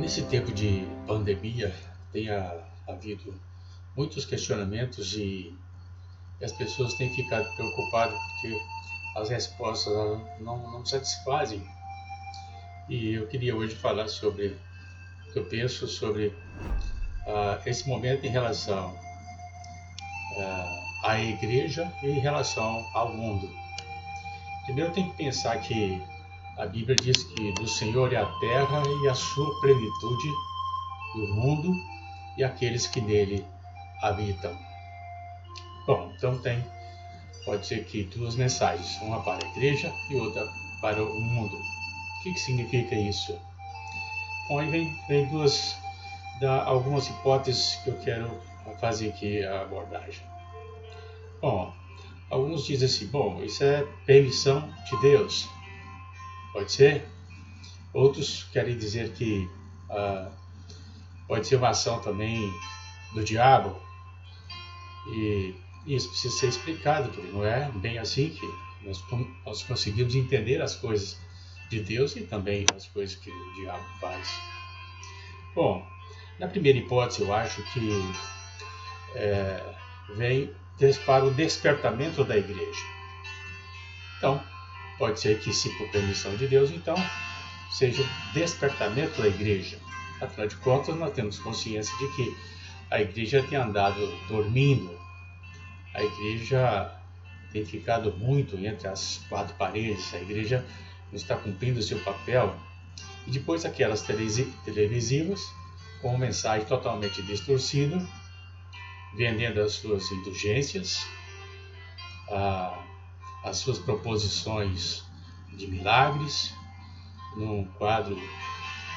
Nesse tempo de pandemia, tem havido muitos questionamentos e as pessoas têm ficado preocupadas porque as respostas não satisfazem. E eu queria hoje falar sobre o que eu penso sobre esse momento em relação à igreja e em relação ao mundo. Primeiro tem que pensar que a Bíblia diz que do Senhor é a terra e a sua plenitude, do mundo e aqueles que nele habitam. Bom, então pode ser que duas mensagens, uma para a igreja e outra para o mundo. O que significa isso? Bom, aí vem algumas hipóteses que eu quero fazer aqui a abordagem. Bom, alguns dizem assim, isso é permissão de Deus. Pode ser? Outros querem dizer que pode ser uma ação também do diabo. E isso precisa ser explicado, porque não é bem assim que nós conseguimos entender as coisas de Deus e também as coisas que o diabo faz. Bom, na primeira hipótese eu acho que vem para o despertamento da igreja. Então, pode ser que, se por permissão de Deus, então, seja o despertamento da igreja. Afinal de contas, nós temos consciência de que a igreja tem andado dormindo, a igreja tem ficado muito entre as quatro paredes, a igreja não está cumprindo o seu papel. E depois aquelas televisivas, com mensagem totalmente distorcida, vendendo as suas indulgências, as suas proposições de milagres, num quadro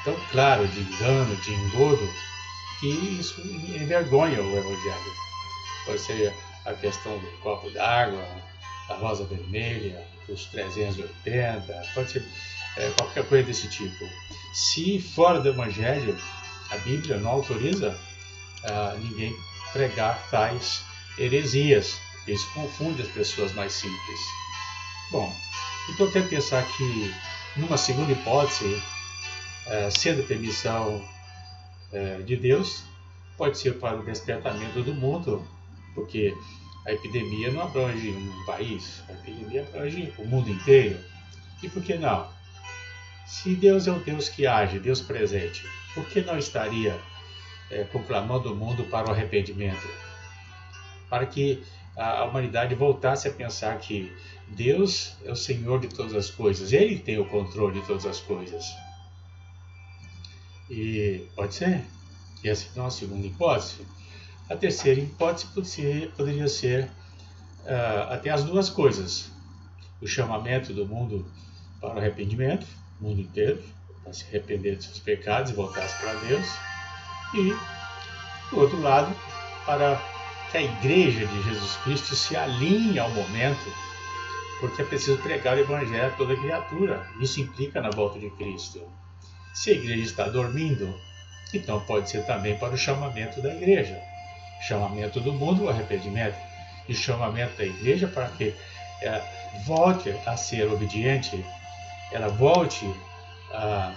tão claro de engano, de engodo, que isso envergonha o Evangelho. Pode ser a questão do copo d'água, da rosa vermelha, dos 380, pode ser qualquer coisa desse tipo. Se fora do Evangelho, a Bíblia não autoriza ninguém pregar tais heresias. Isso confunde as pessoas mais simples. Bom, então eu quero pensar que, numa segunda hipótese, sendo permissão de Deus, pode ser para o despertamento do mundo, porque a epidemia não abrange um país, a epidemia abrange o mundo inteiro. E por que não? Se Deus é o Deus que age, Deus presente, por que não estaria conclamando o mundo para o arrependimento? Para que a humanidade voltasse a pensar que Deus é o Senhor de todas as coisas, Ele tem o controle de todas as coisas. E pode ser? Essa é uma segunda hipótese. A terceira hipótese poderia ser até as duas coisas. O chamamento do mundo para o arrependimento, o mundo inteiro, para se arrepender de seus pecados e voltar-se para Deus. E, do outro lado, para que a igreja de Jesus Cristo se alinhe ao momento, porque é preciso pregar o evangelho a toda criatura. Isso implica na volta de Cristo. Se a igreja está dormindo, então pode ser também para o chamamento da igreja. Chamamento do mundo, o arrependimento. E chamamento da igreja para que volte a ser obediente, ela volte a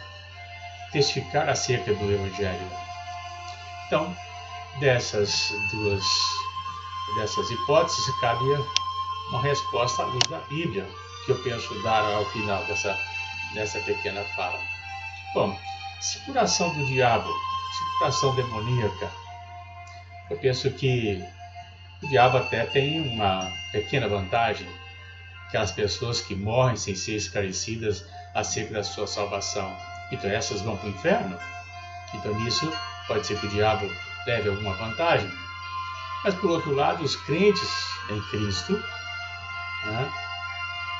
testificar acerca do evangelho. Então, dessas hipóteses, cabia uma resposta à luz da Bíblia, que eu penso dar ao final dessa pequena fala. Bom, se por ação do diabo, se por ação demoníaca, eu penso que o diabo até tem uma pequena vantagem, aquelas pessoas que morrem sem ser esclarecidas acerca da sua salvação. Então essas vão para o inferno. Então nisso pode ser que o diabo leve alguma vantagem. Mas por outro lado, os crentes em Cristo,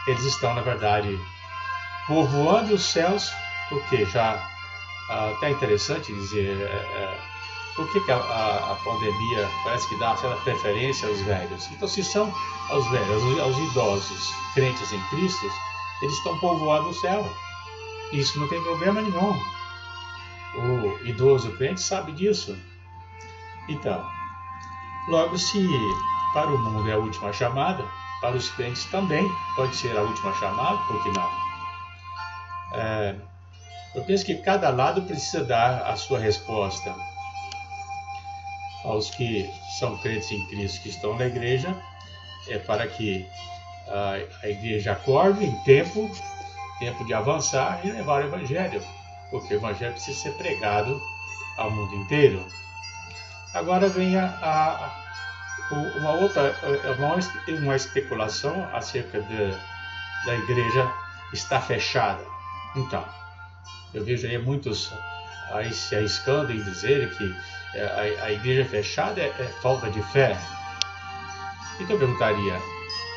eles estão na verdade povoando os céus, porque já até interessante dizer por que a pandemia parece que dá uma certa preferência aos velhos. Então se são aos velhos, aos idosos, crentes em Cristo, eles estão povoando o céu. Isso não tem problema nenhum. O idoso crente sabe disso. Então, logo, se para o mundo é a última chamada, para os crentes também pode ser a última chamada, por que não? Eu penso que cada lado precisa dar a sua resposta. Aos que são crentes em Cristo que estão na igreja, é para que a igreja acorde em tempo de avançar e levar o Evangelho, porque o Evangelho precisa ser pregado ao mundo inteiro. Agora vem uma especulação acerca da igreja estar fechada. Então, eu vejo aí muitos aí se arriscando em dizer que a igreja fechada é falta de fé. Então eu perguntaria,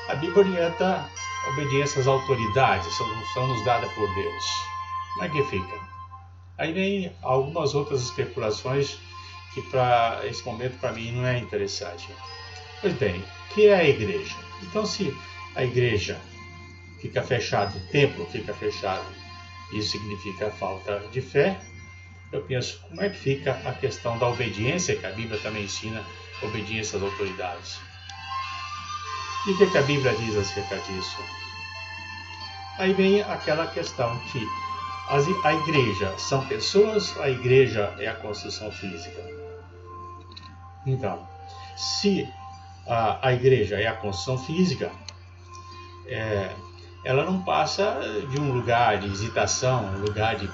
a Bíblia orienta a obediência às autoridades, são nos dadas por Deus. Como é que fica? Aí vem algumas outras especulações que para esse momento para mim não é interessante. Pois bem, o que é a igreja? Então se a igreja fica fechada, o templo fica fechado, isso significa falta de fé, eu penso, como é que fica a questão da obediência, que a Bíblia também ensina, obediência às autoridades? E o que a Bíblia diz acerca disso? Aí vem aquela questão que a igreja são pessoas, a igreja é a construção física. Então, se a igreja é a construção física, ela não passa de um lugar de visitação, um lugar de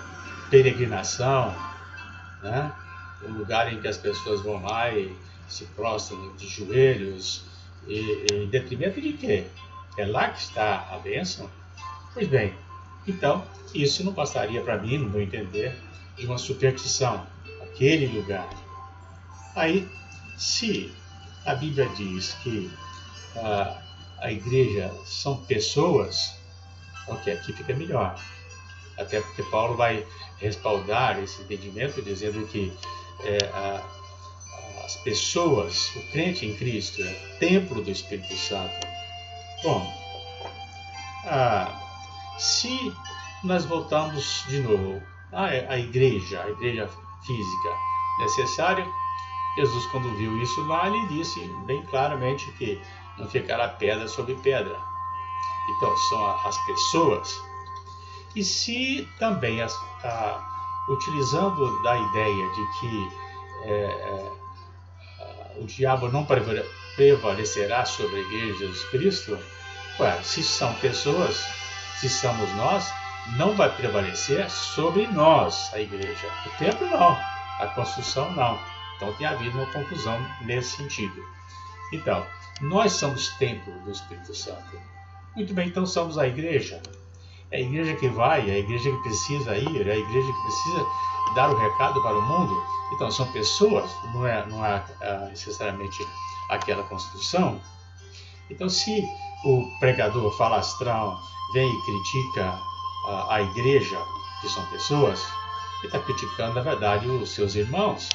peregrinação, né? Um lugar em que as pessoas vão lá e se prostram de joelhos, em detrimento de quê? É lá que está a bênção? Pois bem, então isso não passaria para mim, no meu entender, de uma superstição, aquele lugar. Aí, se a Bíblia diz que a igreja são pessoas, ok, aqui fica melhor. Até porque Paulo vai respaldar esse entendimento dizendo que as pessoas, o crente em Cristo é templo do Espírito Santo. Bom, se nós voltamos de novo à igreja física necessária, Jesus, quando viu isso lá, ele disse bem claramente que não ficará pedra sobre pedra. Então, são as pessoas. E se também, utilizando da ideia de que o diabo não prevalecerá sobre a igreja de Jesus Cristo, se são pessoas, se somos nós, não vai prevalecer sobre nós a igreja. O templo não, a construção não. Então tem havido uma confusão nesse sentido. Então, nós somos templo do Espírito Santo. Muito bem, então somos a igreja. É a igreja que vai, é a igreja que precisa ir, é a igreja que precisa dar o recado para o mundo. Então são pessoas, não é necessariamente aquela construção. Então se o pregador falastrão vem e critica a igreja, que são pessoas, ele está criticando, na verdade, os seus irmãos.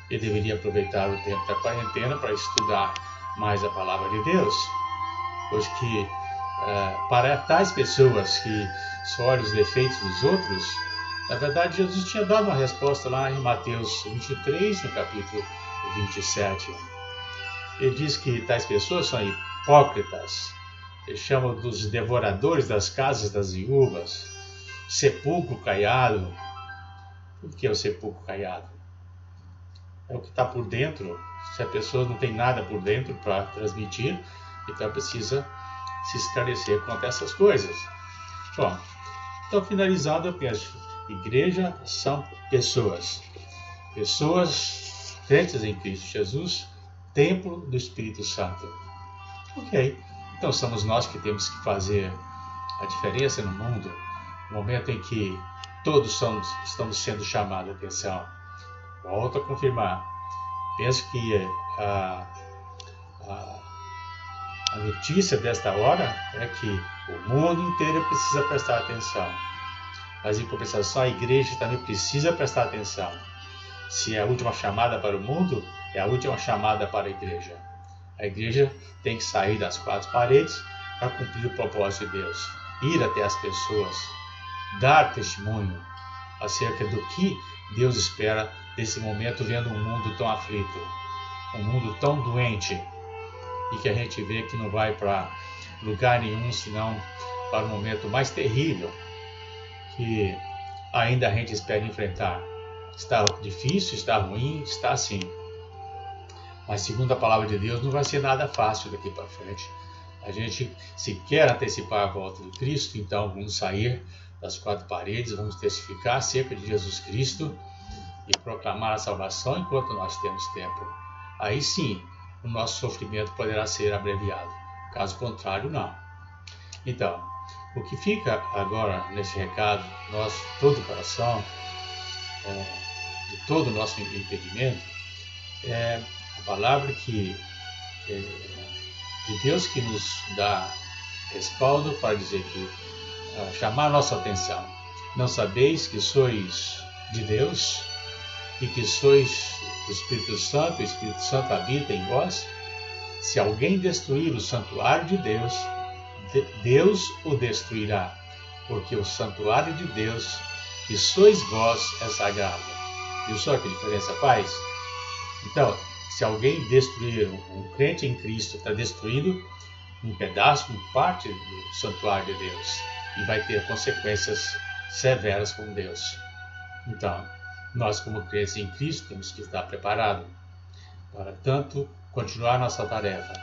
Ele deveria aproveitar o tempo da quarentena para estudar mais a palavra de Deus, pois que para tais pessoas que só olham os defeitos dos outros, na verdade Jesus tinha dado uma resposta lá em Mateus 23, no capítulo 27. Ele diz que tais pessoas são hipócritas. Ele chama dos devoradores das casas das viúvas, sepulcro caiado. O que é o sepulcro caiado? É o que está por dentro. Se a pessoa não tem nada por dentro para transmitir, então precisa se esclarecer quanto a essas coisas. Bom, então finalizando, eu penso, igreja são pessoas. Pessoas crentes em Cristo Jesus, templo do Espírito Santo. Ok, então somos nós que temos que fazer a diferença no mundo, no momento em que todos estamos sendo chamados a atenção. Volto a confirmar, penso que a notícia desta hora é que o mundo inteiro precisa prestar atenção, mas em compensação a igreja também precisa prestar atenção. Se é a última chamada para o mundo, é a última chamada para a igreja. A igreja tem que sair das quatro paredes para cumprir o propósito de Deus, ir até as pessoas, dar testemunho acerca do que Deus espera desse momento, vendo um mundo tão aflito, um mundo tão doente, e que a gente vê que não vai para lugar nenhum, senão para um momento mais terrível, que ainda a gente espera enfrentar. Está difícil, está ruim, está assim. Mas segundo a palavra de Deus, não vai ser nada fácil daqui para frente. A gente, se quer antecipar a volta do Cristo, então vamos sair das quatro paredes, vamos testificar acerca de Jesus Cristo e proclamar a salvação enquanto nós temos tempo. Aí sim, o nosso sofrimento poderá ser abreviado. Caso contrário, não. Então, o que fica agora nesse recado, todo o coração, de todo o nosso entendimento, é a palavra de Deus que nos dá respaldo para dizer que, chamar a nossa atenção. Não sabeis que sois de Deus e que sois do Espírito Santo, o Espírito Santo habita em vós? Se alguém destruir o santuário de Deus, Deus o destruirá, porque o santuário de Deus, que sois vós, é sagrado. Viu só que diferença faz? Então, se alguém destruir, um crente em Cristo está destruindo um pedaço, uma parte do santuário de Deus, e vai ter consequências severas com Deus. Então, nós como crentes em Cristo temos que estar preparados para tanto continuar nossa tarefa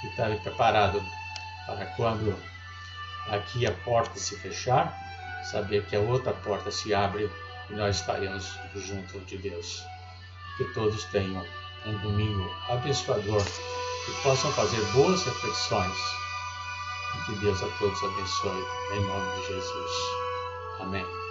e estar preparado para quando aqui a porta se fechar, saber que a outra porta se abre e nós estaremos junto de Deus. Que todos tenham um domingo abençoador, que possam fazer boas reflexões e que Deus a todos abençoe, em nome de Jesus. Amém.